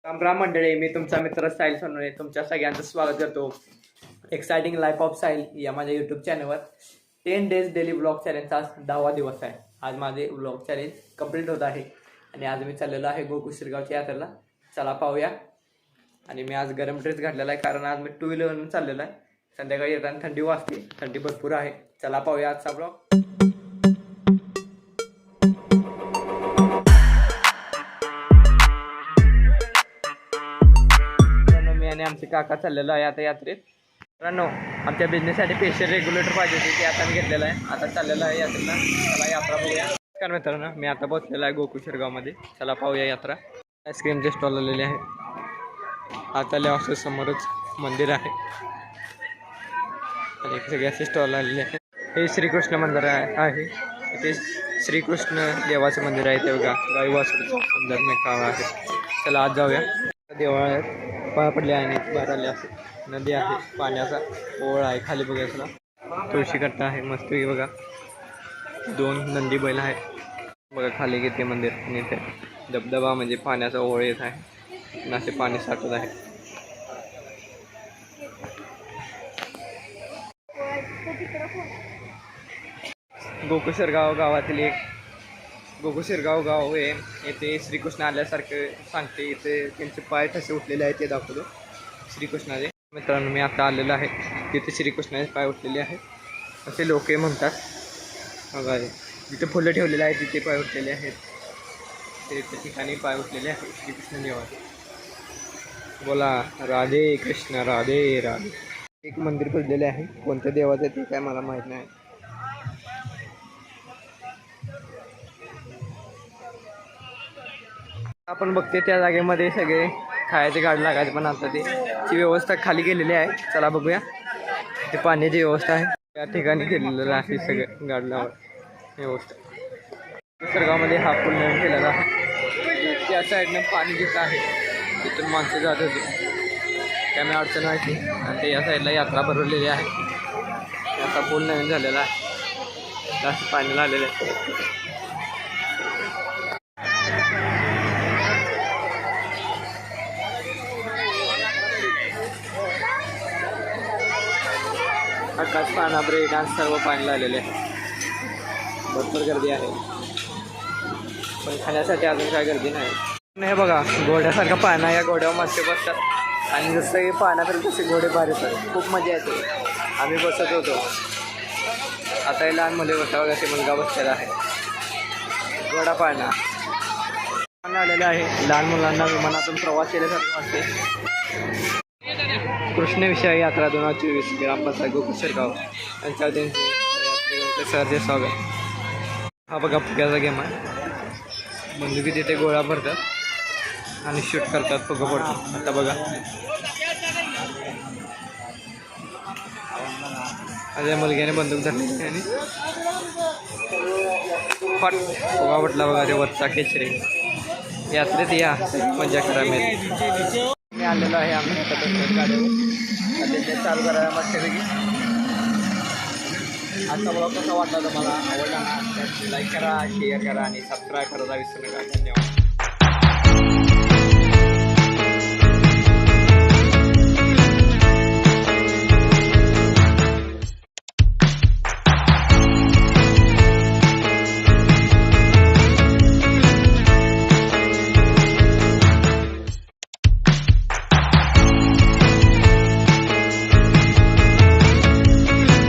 राम मंडळी, मी तुमचा मित्र साहिल सोनवणे तुमच्या सगळ्यांचं स्वागत करतो एक्साइटिंग लाईफ ऑफ साहिल या माझ्या यूट्यूब चॅनलवर 10 डेज डेली ब्लॉग चॅलेंजचा 10वा दिवस आहे. आज माझे ब्लॉग चॅलेंज कंप्लीट होत आहे आणि आज मी चाललेलो आहे गोकुळ शिरगावच्या यात्रेला. चला पाहूया. आणि मी आज गरम ड्रेस घातलेला आहे कारण आज मी 2 व्हीलरनं चाललेलो आहे. संध्याकाळी येताना थंडी वाजते, थंडी भरपूर आहे. चला पाहूया आजचा ब्लॉग. आणि आमचे काका चाललेलो आहे आता यात्रेत. मित्रांनो, आमच्या बिझनेससाठी स्पेशल रेग्युलेटर पाहिजे होती, ते आता मी घेतलेलं आहे. आता चाललेलं आहे यात्रेला. चला यात्रा बघूया. नमस्कार मित्रांनो, मी आता पोहोचलेलो आहे गोकुळ शिरगावमध्ये. चला पाहूया यात्रा. आईस्क्रीमचे स्टॉल आलेले आहे. आता लेवास समोरच मंदिर आहे आणि सगळे असे स्टॉल आलेले आहे. हे श्रीकृष्ण मंदिर आहे. इथे श्रीकृष्ण देवाचे मंदिर आहे. ते बघा गाई वासरूचा सुंदर मेळावा आहे. चला आज जाऊया. देवळात पाया पडले आणि बाहेर आले. असे नदी आहे, पाण्याचा ओळ आहे. खाली बघा तुला तुळशी कट्टा आहे मस्त बघा. 2 नंदी बैल आहे बघा. खाली घेते मंदिर आणि इथे धबधबा म्हणजे पाण्याचा ओळ येत आहे आणि असे पाणी साठत आहे. गोकुळ शिरगाव गावातील एक गोकुळ शिरगाव गाव आहे. येथे श्रीकृष्ण आल्यासारखं सांगते. इथे त्यांचे पाय कसे उठलेले आहेत ते दाखवतो श्रीकृष्णाचे. मित्रांनो, मी आता आलेलो आहे तिथे श्रीकृष्णाचे पाय उठलेले आहेत असे लोक म्हणतात. बघा जिथे फुलं ठेवलेले आहेत तिथे पाय उठलेले आहेत. ते ठिकाणी पाय उठलेले आहेत श्रीकृष्ण देवाचे. बोला राधे कृष्ण राधे राधे. एक मंदिर खोदलेले आहे. कोणत्या देवाचं ते काय मला माहीत नाही. आपण बघते त्या जागेमध्ये सगळे खायचे गाड लागायचे, पण आता ती व्यवस्था खाली गेलेली आहे. चला बघूया. ते पाण्याची व्यवस्था आहे त्या ठिकाणी केलेलं आहे सगळं गाड लावा व्यवस्था. निसर्गामध्ये हा पूल नवीन केलेला आहे. त्या साईडनं पाणी जिथं आहे तिथून माणसं जात होती, त्यामुळे अडचण व्हायची. आणि ते या साईडला यात्रा भरवलेली आहे. असा पूल नवीन झालेला आहे. जास्त पाणी लागलेलं आहे. आकाश पाना ब्रेक डान्स सर्व पाणी लागलेले आहे. भरपूर गर्दी आहे, पण खाण्यासाठी अजून काय गर्दी नाही. हे बघा घोड्यासारखा पाना, या घोड्यावर मासे बसतात आणि जसं हे पाण्यात तसे घोडे बाहेर येतात. खूप मजा येते. आम्ही बसत होतो. आता हे लहान मुले बसावं असे मुलगा बसलेला आहे. घोडा पाळणा आलेला आहे. लहान मुलांना विमानातून प्रवास केल्यासारखं वाटते. कृष्णविषयी यात्रा 2024 ग्रामपंचायत गोकुळ शिरगाव यांच्या त्यांचे सरचे स्वागत. हा बघा फुग्याचा गेम आहे. बंदुकी तिथे गोळा भरतात आणि शूट करतात, फुगं पडतात. आता बघा माझ्या मुलग्याने बंदूक धरली आणि फट फुगा पडला बघा. ते वरचा केशरी. यात्रेत या मजा करा. मी आलेलो आहे आम्ही गाडीवर चालू करायला मस्तपैकी. आजचा ब्लॉग कसा वाटला तुम्हाला? आवडला ना? लाईक करा, शेअर करा आणि सबस्क्राईब करायला विसरू नका. धन्यवाद.